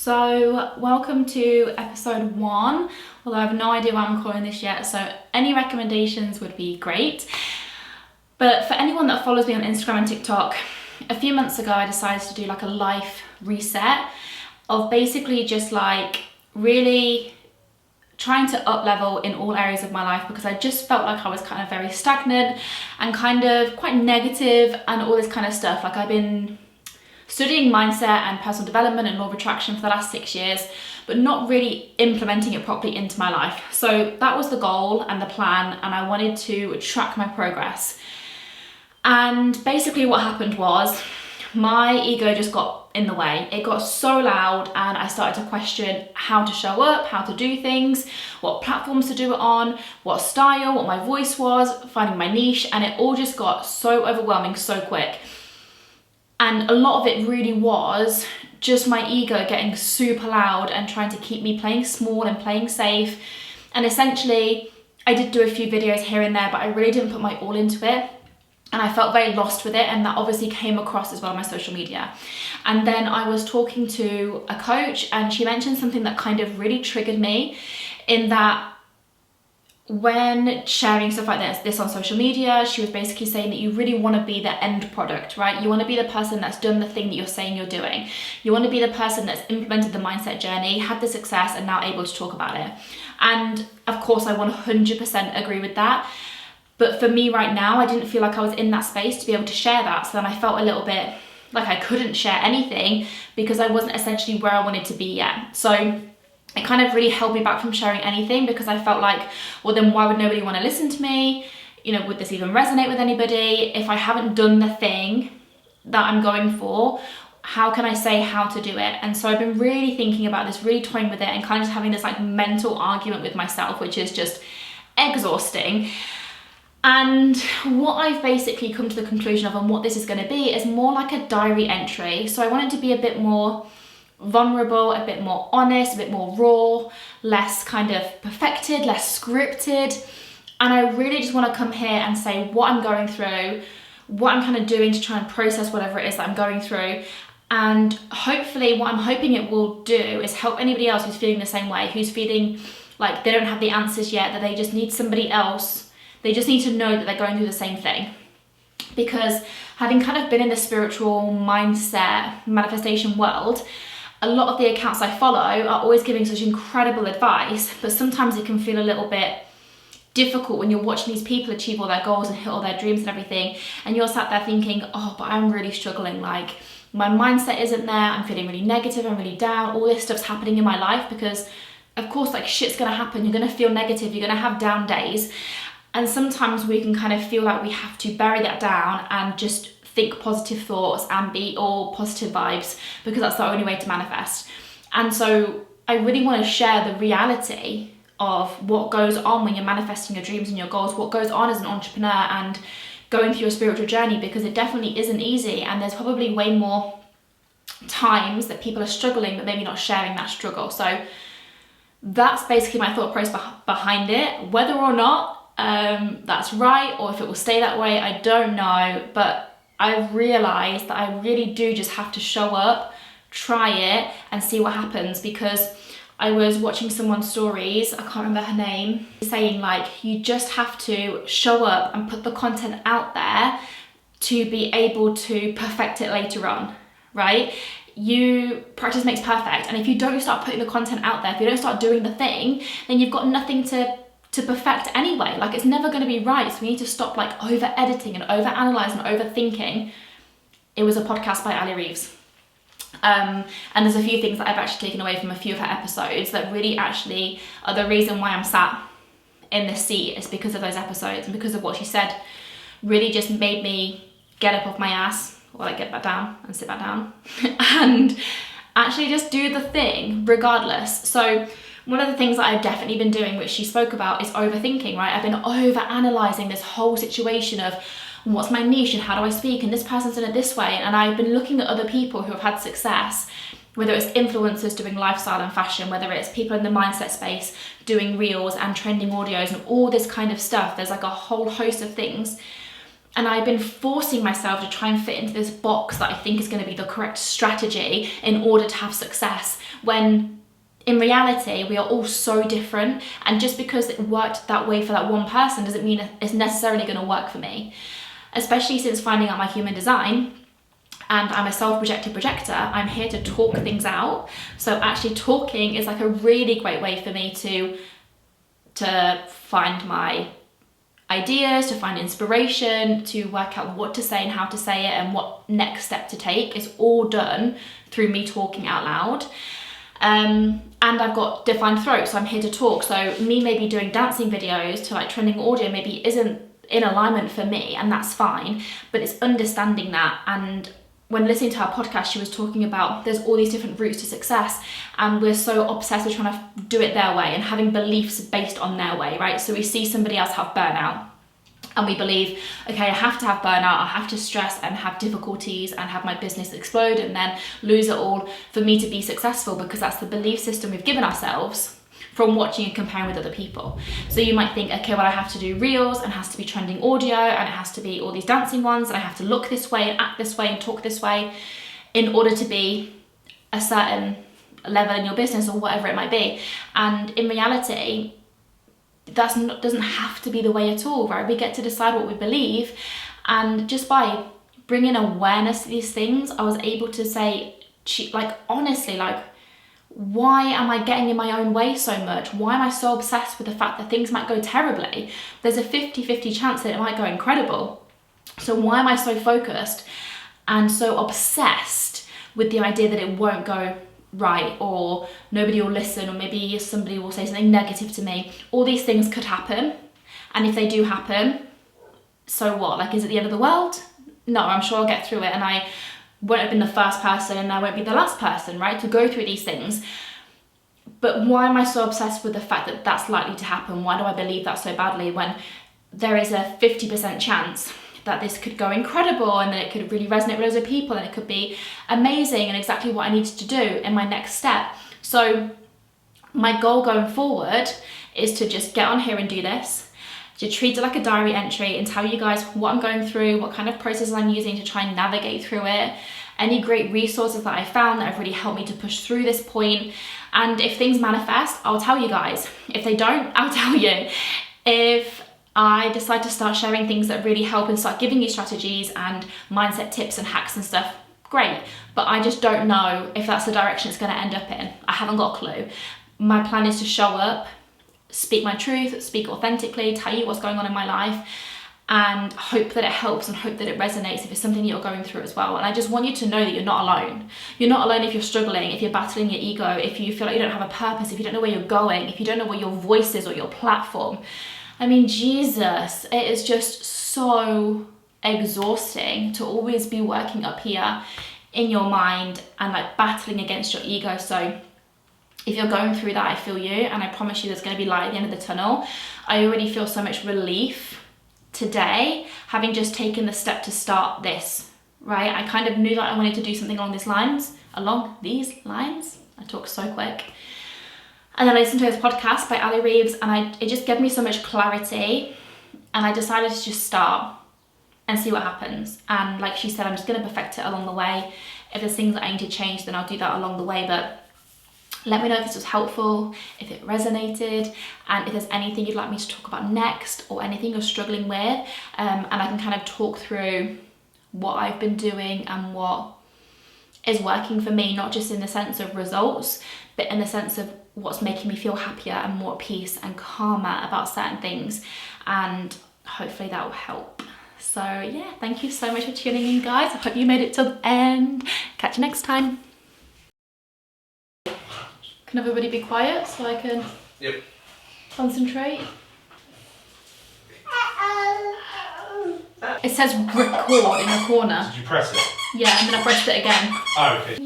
So welcome to episode 1, although I have no idea why I'm calling this yet, so any recommendations would be great. But for anyone that follows me on Instagram and TikTok, a few months ago I decided to do like a life reset of basically just like really trying to up level in all areas of my life, because I just felt like I was kind of very stagnant and kind of quite negative and all this kind of stuff. Like I've been studying mindset and personal development and law of attraction for the last 6 years, but not really implementing it properly into my life. So that was the goal and the plan, and I wanted to track my progress. And basically what happened was my ego just got in the way. It got so loud and I started to question how to show up, how to do things, what platforms to do it on, what style, what my voice was, finding my niche, and it all just got so overwhelming so quick. And a lot of it really was just my ego getting super loud and trying to keep me playing small and playing safe. And essentially, I did do a few videos here and there, but I really didn't put my all into it. And I felt very lost with it, and that obviously came across as well on my social media. And then I was talking to a coach, and she mentioned something that kind of really triggered me, in that when sharing stuff like this on social media, she was basically saying that you really want to be the end product, right? You want to be the person that's done the thing that you're saying you're doing. You want to be the person that's implemented the mindset journey, had the success, and now able to talk about it. And of course, I 100% agree with that. But for me right now, I didn't feel like I was in that space to be able to share that. So then I felt a little bit like I couldn't share anything because I wasn't essentially where I wanted to be yet. So it kind of really held me back from sharing anything, because I felt like, well, then why would nobody want to listen to me? You know, would this even resonate with anybody? If I haven't done the thing that I'm going for, how can I say how to do it? And so I've been really thinking about this, really toying with it, and kind of just having this like mental argument with myself, which is just exhausting. And what I've basically come to the conclusion of, and what this is going to be, is more like a diary entry. So I want it to be a bit more vulnerable, a bit more honest, a bit more raw, less kind of perfected, less scripted. And I really just want to come here and say what I'm going through, what I'm kind of doing to try and process whatever it is that I'm going through. And hopefully what I'm hoping it will do is help anybody else who's feeling the same way, who's feeling like they don't have the answers yet, that they just need somebody else. They just need to know that they're going through the same thing. Because having kind of been in the spiritual mindset manifestation world, a lot of the accounts I follow are always giving such incredible advice, but sometimes it can feel a little bit difficult when you're watching these people achieve all their goals and hit all their dreams and everything, and you're sat there thinking, oh, but I'm really struggling, like my mindset isn't there, I'm feeling really negative, I'm really down, all this stuff's happening in my life, because of course like shit's gonna happen, you're gonna feel negative, you're gonna have down days. And sometimes we can kind of feel like we have to bury that down and just think positive thoughts and be all positive vibes, because that's the only way to manifest. And so I really want to share the reality of what goes on when you're manifesting your dreams and your goals, what goes on as an entrepreneur and going through your spiritual journey, because it definitely isn't easy. And there's probably way more times that people are struggling, but maybe not sharing that struggle. So that's basically my thought process behind it. Whether or not that's right, or if it will stay that way, I don't know, but I've realised that I really do just have to show up, try it, and see what happens. Because I was watching someone's stories, I can't remember her name, saying like, you just have to show up and put the content out there to be able to perfect it later on, right? Practice makes perfect, and if you don't start putting the content out there, if you don't start doing the thing, then you've got nothing to perfect anyway. Like it's never going to be right. So we need to stop like over editing and over analysing and overthinking. It was a podcast by Ali Reeves. And there's a few things that I've actually taken away from a few of her episodes that really actually are the reason why I'm sat in this seat, is because of those episodes, and because of what she said really just made me get up off my ass, or like get back down and sit back down and actually just do the thing regardless. So one of the things that I've definitely been doing, which she spoke about, is overthinking, right? I've been over-analysing this whole situation of what's my niche and how do I speak, and this person's done it this way. And I've been looking at other people who have had success, whether it's influencers doing lifestyle and fashion, whether it's people in the mindset space doing reels and trending audios and all this kind of stuff. There's like a whole host of things. And I've been forcing myself to try and fit into this box that I think is going to be the correct strategy in order to have success, when in reality, we are all so different, and just because it worked that way for that one person doesn't mean it's necessarily going to work for me. Especially since finding out my human design, and I'm a self-projected projector, I'm here to talk things out. So actually talking is like a really great way for me to find my ideas, to find inspiration, to work out what to say and how to say it and what next step to take. Is all done through me talking out loud. And I've got defined throat, so I'm here to talk. So me maybe doing dancing videos to like trending audio maybe isn't in alignment for me, and that's fine, but it's understanding that. And when listening to her podcast, she was talking about there's all these different routes to success, and we're so obsessed with trying to do it their way and having beliefs based on their way, right? So we see somebody else have burnout, and we believe, okay, I have to have burnout, I have to stress and have difficulties and have my business explode and then lose it all for me to be successful, because that's the belief system we've given ourselves from watching and comparing with other people. So you might think, okay, well, I have to do reels and it has to be trending audio and it has to be all these dancing ones and I have to look this way and act this way and talk this way in order to be a certain level in your business or whatever it might be. And in reality, doesn't have to be the way at all, right? We get to decide what we believe, and just by bringing awareness to these things, I was able to say, like, honestly, like, why am I getting in my own way so much? Why am I so obsessed with the fact that things might go terribly? There's a 50-50 chance that it might go incredible. So why am I so focused and so obsessed with the idea that it won't go right, or nobody will listen, or maybe somebody will say something negative to me? All these things could happen, and if they do happen, so what? Like, is it the end of the world? No, I'm sure I'll get through it, and I won't have been the first person and I won't be the last person, right, to go through these things. But why am I so obsessed with the fact that that's likely to happen? Why do I believe that so badly when there is a 50% chance that this could go incredible and that it could really resonate with loads of people and it could be amazing and exactly what I needed to do in my next step? So my goal going forward is to just get on here and do this, to treat it like a diary entry and tell you guys what I'm going through, what kind of processes I'm using to try and navigate through it, any great resources that I found that have really helped me to push through this point. And if things manifest, I'll tell you guys. If they don't, I'll tell you. If I decide to start sharing things that really help and start giving you strategies and mindset tips and hacks and stuff, great. But I just don't know if that's the direction it's going to end up in. I haven't got a clue. My plan is to show up, speak my truth, speak authentically, tell you what's going on in my life, and hope that it helps and hope that it resonates if it's something you're going through as well. And I just want you to know that you're not alone. You're not alone if you're struggling, if you're battling your ego, if you feel like you don't have a purpose, if you don't know where you're going, if you don't know what your voice is or your platform. I mean, Jesus, it is just so exhausting to always be working up here in your mind and like battling against your ego. So if you're going through that, I feel you, and I promise you there's going to be light at the end of the tunnel. I already feel so much relief today, having just taken the step to start this, right? I kind of knew that I wanted to do something along these lines. I talk so quick. And then I listened to this podcast by Ali Reeves, and it just gave me so much clarity, and I decided to just start and see what happens. And like she said, I'm just going to perfect it along the way. If there's things that I need to change, then I'll do that along the way. But let me know if this was helpful, if it resonated, and if there's anything you'd like me to talk about next, or anything you're struggling with, and I can kind of talk through what I've been doing and what is working for me, not just in the sense of results, but in the sense of what's making me feel happier and more at peace and calmer about certain things, and hopefully that will help. So yeah, thank you so much for tuning in, guys. I hope you made it till the end. Catch you next time. Can everybody be quiet so I can concentrate? It says record in the corner. Did you press it? Yeah, and then I pressed it again. Oh, okay.